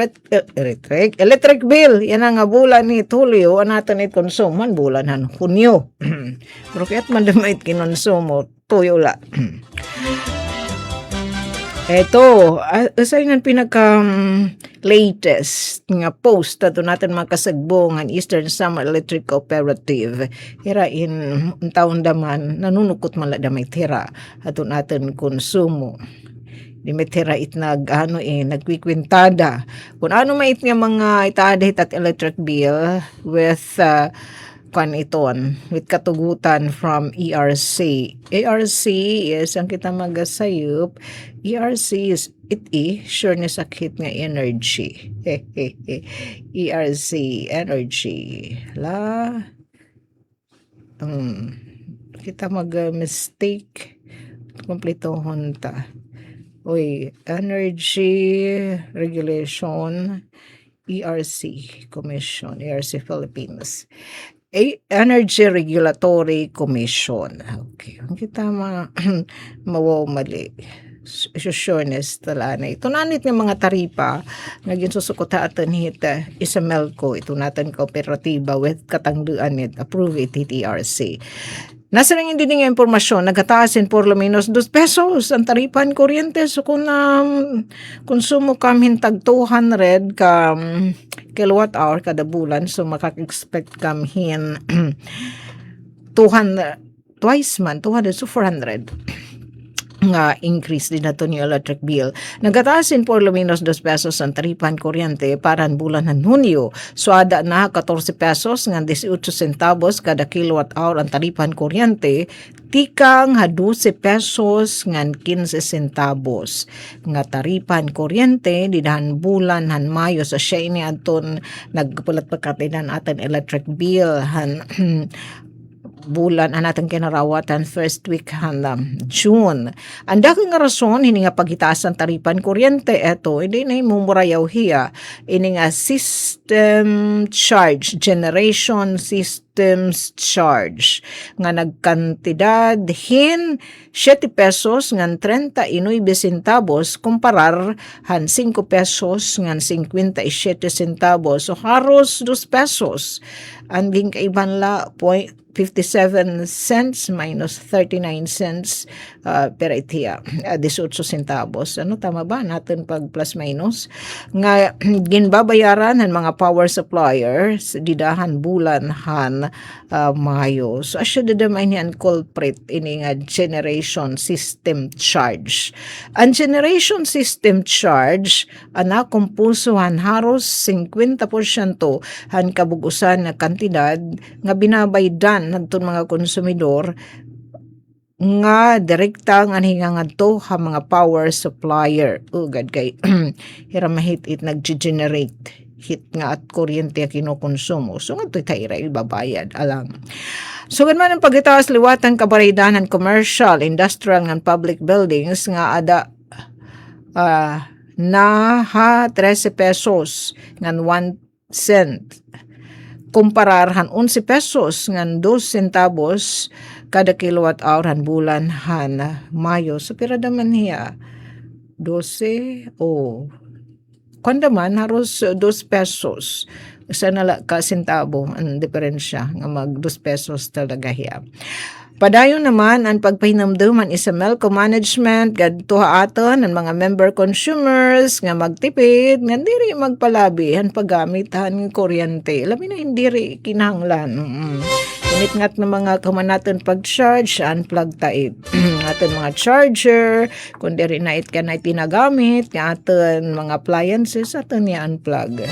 electric bill. Yan nga bulan ni Tulio, natin ikonsuman bulan ng Hunyo. Pero kaya't mandamait kinonsumo, tuyo la. Eto, asa yung pinaka-latest nga post ato natin makasagbong ang Eastern Samar Electric Cooperative. Hirain ang taon daman, nanunukot mala damay tira ato natin konsumo. Di may tira nagkwikwintada. Kung ano mait nga mga itadahit at electric bill with with katugutan from ERC. ERC is ang kita magasayop. ERC is sure ni sakit nga energy. ERC energy. Kita mag-mistake. Kompletohon ta. Energy Regulation ERC Commission, ERC Philippines. Energy Regulatory Commission. Okay. Kita mali. Sureness tala na. Ito nanit ng mga taripa naging susukota atin hita Isamelco. Ito natin kooperatiba with katangduan it. Approve it ERC. Nasa lang hindi nga impormasyon, nagataasin por lo menos 2 pesos ang taripan kuryente. So kung konsumo kami tag 200 ka kilowatt hour kada bulan, so makaka-expect kami 200 twice man 200 so 400 nga increase din nato ni electric bill. Nagataasin por lo menos 2 pesos ang taripan kuryente para ang bulan ng Hunyo. So ada na 14 pesos nga 18 centavos kada kilowatt hour ang taripan kuryente, tikang 12 pesos ngan 15 centavos nga taripan kuryente didahan bulan han Mayo. So siya ini aton nagpulat pagkatinan aton electric bill han bulan anatang kinarawatan first week han June. Anda nga rason ini nga pagitaasan taripan kuryente eto hindi na mumurayaw hiya ini nga system charge, generation systems charge nga nagkantidad hin 7 pesos ngan 39 centavos kumparar han 5 pesos ngan 57 centavos. So haros 2 pesos ang kaiban la 57 cents minus 39 cents per itiya, 18 centavos. Ano, tama ba natin pag plus minus? Nga ginbabayaran ng mga power suppliers didahan bulan han Mayo. So asya dadamay niyan culprit ini nga generation system charge. Ang generation system charge ana kumpusuhan haros 50% han kabugusan na kantidad nga binabaydan nagtong mga konsumidor nga direkta nga hinga ngadto ha mga power supplier. Ugad kay hiramahit it nag-generate hit nga at kuryente kinukonsumo. So nga tayo ibabayad alam. So ganman ang pagitaas liwatan kabaraydanan commercial, industrial and public buildings nga ada na ha 13 pesos ngan 1 cent kumpararhan 11 pesos ngan 2 centavos kada kilowatt hour han bulan han Mayo. So pirada man hiya 12 kandaman haros 2 pesos sa nala ka sentabo ang diferensya nga mag 2 pesos talaga hiya. Padayon naman ang pagpahinamduman isa Melco management gadto aton ang mga member consumers nga magtipid nga diri magpalabi han paggamit han kuryente. Labi na hindi ri kinahanglan. Init-ngat na mga kamanaton pag-charge, unplug taid. Aton mga charger, kung diri na it ka na tinagamit, aton mga appliances, aton niya unplug.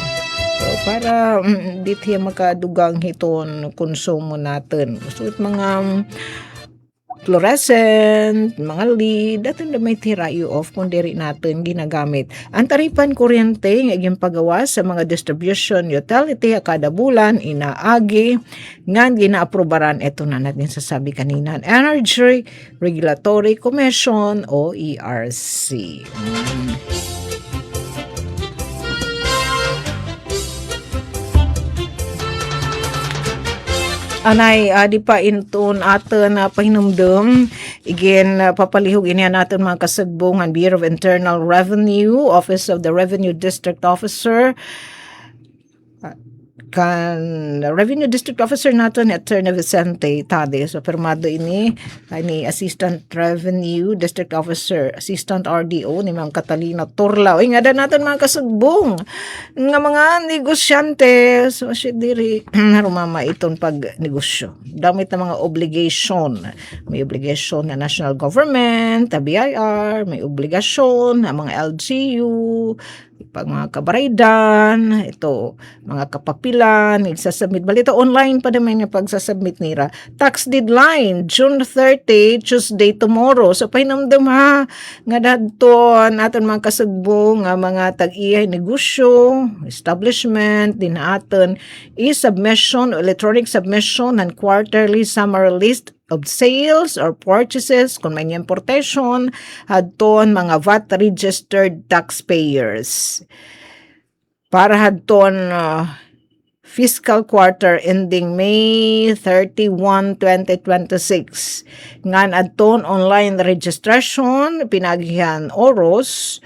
So, para di tiya makadugang hiton konsumo natin. So, mga fluorescent, mga lead, aton na may tira off kung diri natin ginagamit. Ang taripan kuryente nga yung pagawa sa mga distribution utility kada bulan inaagi nga ginaaprobaran ito na natin sasabi kanina Energy Regulatory Commission o ERC. Anay, di pa intun aton pahinumdum. Again, papalihog ini natin mga kasagbungan Bureau of Internal Revenue, Office of the Revenue District Officer, kan Revenue District Officer natin Attorney Vicente Tade. So permado ini Assistant Revenue District Officer, Assistant RDO ni Ma'am Catalina Torla. Nga da natin mga kasugbong nga mga negosyante. So siya diri rumama itong pag-negosyo. Damit na mga obligation. May obligation na national government, BIR, may obligasyon na mga LGU, pag mga kabaraydan, ito, mga kapapilan, nagsasubmit. Balito, online pa naman yung pagsasubmit nila. Tax deadline, June 30, Tuesday tomorrow. So, pahinamdam ha, nga dadton, aton mga kasugbo, nga mga tag-iay negosyo, establishment, din aton, e-submission, electronic submission, and quarterly summary list of sales or purchases kung may importation hadton mga VAT registered taxpayers para hadton fiscal quarter ending May 31, 2026 ngan adton online registration pinagihan oros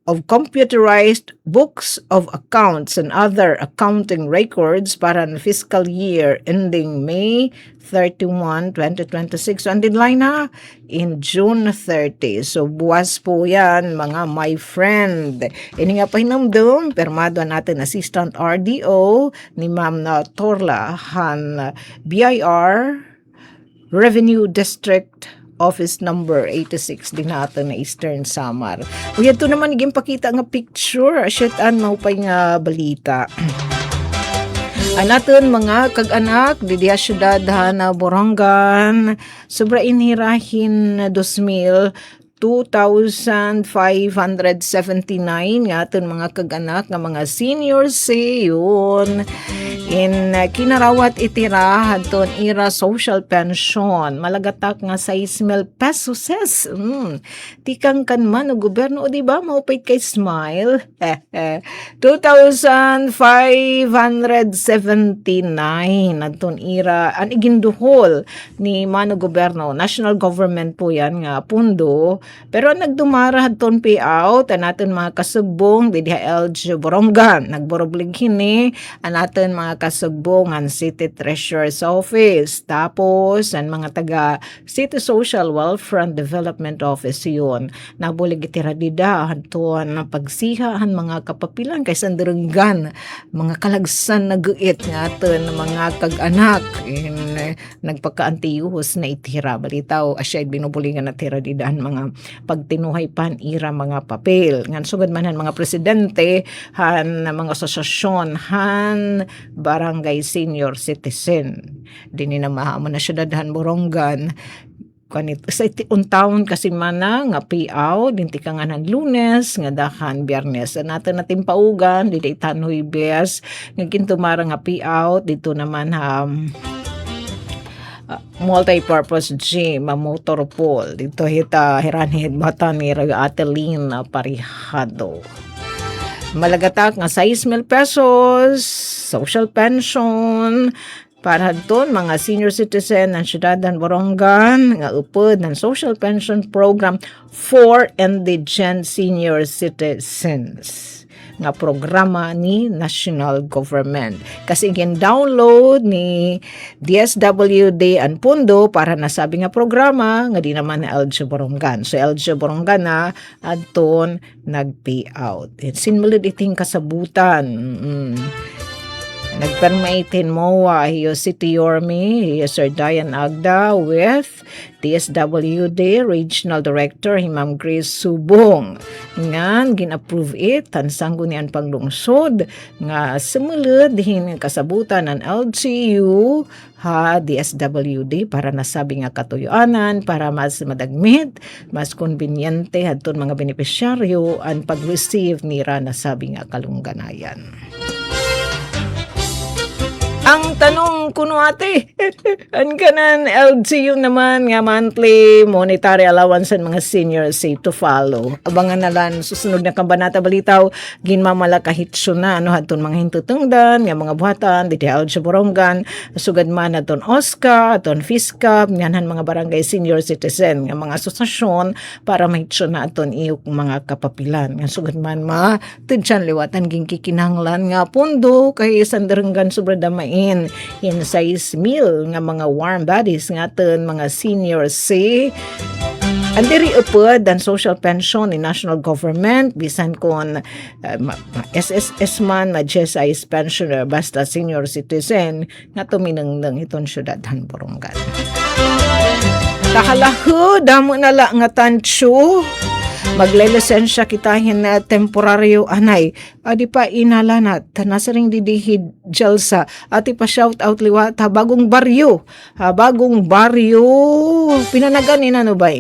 of computerized books of accounts and other accounting records para ng fiscal year ending May 31, 2026. So, ang deadline na in June 30. So, buwas po yan, mga my friend. Ini nga pahinamdum, permado natin Assistant RDO ni Ma'am Torla han BIR Revenue District office number 86 din nato na Eastern Samar. O ito naman naging pakita nga picture, asyatan maupay nga balita. Anaton mga kag-anak, didiya syudad na Borongan, sobra inhirahin na 2,579 nga aton mga kag-anak nga mga seniors yun. In kinarawat itira hadton ira social pension malagatak nga 6,000 pesos. Tikang kan man o gobyerno, di ba? Maupay kay smile. 2,579 hadton ira an iginduhol ni mano gobyerno, national government po yan nga pundo. Pero nagdumara hadton payout anaton mga kasugbong di LG Borongan nagboroblig hini anaton mga kasugbong ang City Treasurer's Office tapos ang mga taga City Social Welfare and Development Office yun nabulig itiradida hadton ang pagsihahan mga kapapilan kay sanderenggan mga kalagsan naguit nga aton mga kag-anak nagpakaantiyuhos na itira balitaw asya binubulingan na tiradidaan mga pagtinuhay pan ira mga papel ngan sugad man mga presidente han mga asosasyon han barangay senior citizen dinhi na mahamon na syudadhan Borongan kanit sa taon kasi mana nga payout dinti ka nga ng Lunes nga dahan Biyernes natin natin paugan dili tanoy bes nga kintumara nga payout dito naman multi-purpose gym, motor pool. Dito hita hiranhid bata ni Atelina Parihado. Malagatak nga 6,000 pesos, social pension, para doon mga senior citizen ng Syudadan Borongan nga upod ng social pension program for indigent senior citizens nga programa ni national government. Kasi gin-download ni DSWD ang pundo para nasabi nga programa nga di naman na LG Borongan. So LG Borongan na adton nag-payout. Sinmulid iting kasabutan. Nagpermaitin mo hiyo City Yormi, hiyo Sir Diane Agda with DSWD Regional Director Ma'am Grace Subong. Ngan gin-approve it tansanggo niyan panglungsod nga sumulod din kasabutan ng LGU DSWD para nasabi nga katuyoanan para mas madagmit, mas konbinyente hadton mga benepisyaryo ang pag-receive nira nasabi nga kalungganayan. Ang tanong kuno ate, ang kanan LGU naman nga monthly monetary allowance ang mga seniors say to follow. Abangan na lang susunod na kabanata balitaw ginmamala kahitso na hadton mga hintutungdan nga mga buhatan dito LG Borongan sugad man aton OSCA, aton FISCAP, nganhan mga barangay senior citizen nga mga asosasyon para mahitso na aton iyok mga kapapilan. Nga sugad man tudyan liwatan ging kikinahanglan nga pundo kay sanderenggan sobra damay in 6,000 nga mga warm bodies nga aton mga seniors say andiri upod ang social pension ni national government bisan kon SSS man GSI's pensioner basta senior citizen nga tuminengdeng iton syudadhan Borongan. Kahalahu damo na la nga tansyo magle-lisensya kitahin na temporaryo anay adi pa inalanat nasaring didihid jalsa ati pa shout out liwat bagong baryo pinanagan ina no ba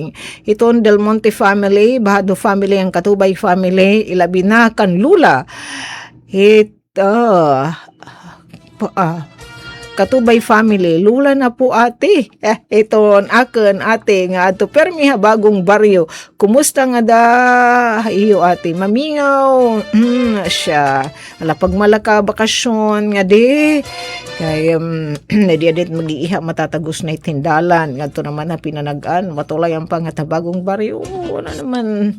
iton Del Monte family Bahado family ang Katubay family ilabi na kan lula Katubay family, lula na po ate. Iton aken ate nga ato permiha bagong baryo. Kumusta nga da iyo ate? Mamingaw. Siya. Ala pagmalaka bakasyon nga di. Kay nadiadit mag-iiha matatagos na itindalan. Nga to naman na pinanagan. Matulay ang pangatabagong baryo. Wala naman.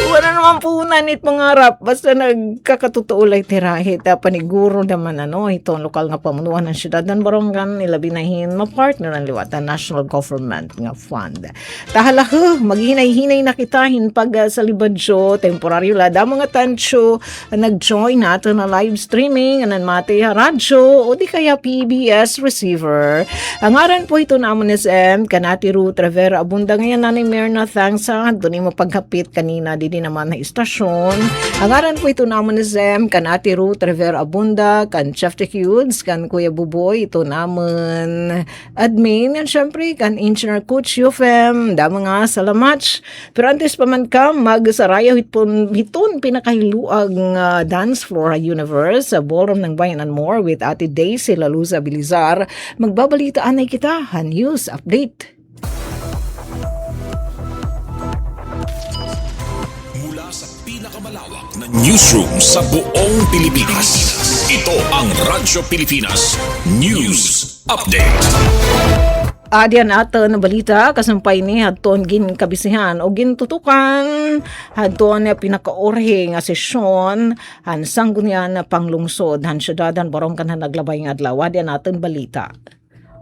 Wala naman po nanit mangarap. Basta nagkakatotoo lang tirahit. Paniguro naman itong lokal nga pamunuan ng syudad ng Borongan nila binahin mapartner ng liwatan national government nga fund. Tahalah, maghinay-hinay na kitahin pag sa libadyo, temporaryo lada mga tansyo, nag-join nato na live streaming, anan mati radyo, o di kaya PBS receiver. Ang aran po ito namon SM, kanati Ruth Rivera, abunda ngayon nanay Merna, thanks sa doon mo paghapit kanina, di naman na istasyon. Ang aran po ito namon SM, kanati Ruth Rivera Abunda, kan Chef Tecudes, kan Kuya Buboy, ito namon admin, yan syempre, kan Engineer Coach Yufem, dama nga salamat. Pero antes pa man ka, magsarayaw hiton pinakahiluag dance floor universe sa ballroom ng Bayan and More with Ate Daisy Laluza Bilizar. Magbabalitaan ay kita, news update. Mula sa pinakamalawak na newsroom sa buong Pilipinas. Ito ang Radyo Pilipinas News Update. Adyan ato na balita, kasampay ni hadton gin kabisihan o gin tutukan hadton na pinakaorhe nga sesyon han sanggunian na panglungsod han syudadan Borongan han naglabay nga adlaw. Adyan aton balita.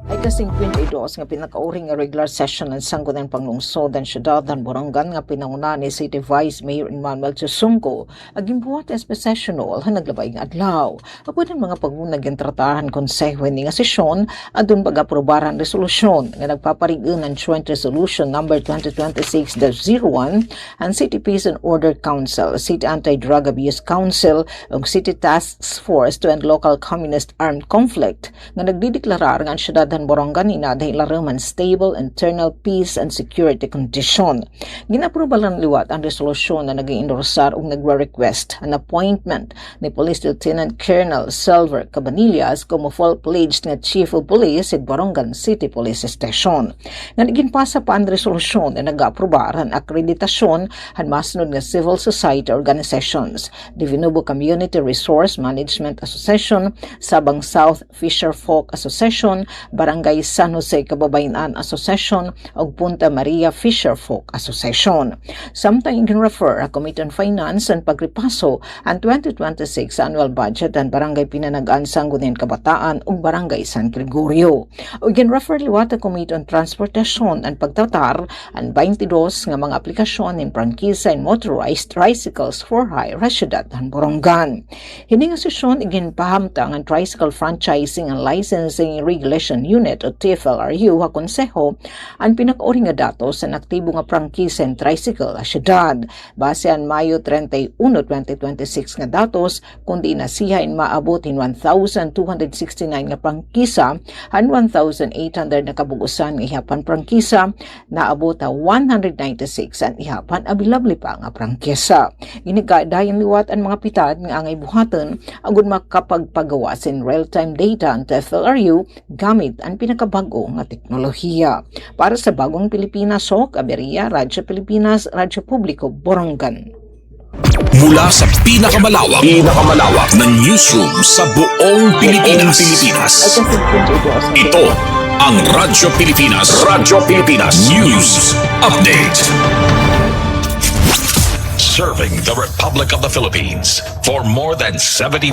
Ay kasing 22 nga pinakauring nga regular session ng sanggunan panglungsod ng syudad ng Borongan nga pinanguna ni City Vice Mayor Emmanuel Chusungco aging buhat espesessional ha naglabay nga adlaw. Apod ang mga pagunag yung tratahan konseho ni nga sesyon adun pag-aprobaran resolusyon nga nagpaparigun ng Joint Resolution number 2026-01 ang City Peace and Order Council, City Anti-Drug Abuse Council ug City Task Force to End Local Communist Armed Conflict nga nagdideklarar nga ang syudad Borongan ina dahil laraman stable internal peace and security condition. Ginaproba lang liwat ang resolusyon na nag-i-endorsar o nagre-request an appointment ni Police Lieutenant Colonel Silver Cabanillas como full-pledged nga Chief of Police sa Borongan City Police Station. Nga naginpasa pa ang resolusyon na nag-aprobar ang akreditasyon han masunod nga civil society organizations, Divinubo Community Resource Management Association, Sabang South Fisher Folk Association, Barangay San Jose Kababayan Association ug Punta Maria Fisher Folk Association. Samtang gin-refer ang Committee on Finance ang pagripaso ang 2026 annual budget ang Barangay Pinanagaan Sangguniang Kabataan ug Barangay San Gregorio. Ug gin-refer liwat ang Committee on Transportation ang pagtatar ang 22 nga mga aplikasyon ng prangkisa and motorized tricycles for hire sa syudad ng Borongan. Hining nga sesyon iginpahamtang ang Tricycle Franchising and Licensing Regulation Unit o TFLRU ha konseho ang pinakauring nga datos sa aktibo nga prangkisa and tricycle sa syudad. Base ang Mayo 31, 2026 nga datos, kundi na siya in maabot in 1,269 nga prangkisa han 1,800 na kabugusan nga ihapan prangkisa, naabot na 196 ang ihapan abilabli pa nga prangkisa. Inigadayan liwat ang mga pitad nga angay buhaton agon makapagpagawa sin real-time data ang TFLRU gamit ang pinakabago nga teknolohiya. Para sa Bagong Pilipinas, SOC, Aberia, Radyo Pilipinas, Radyo Publiko, Borongan. Mula sa pinakamalawak na newsroom sa buong Pilipinas. Ito ang Radyo Pilipinas News Update. Serving the Republic of the Philippines for more than 75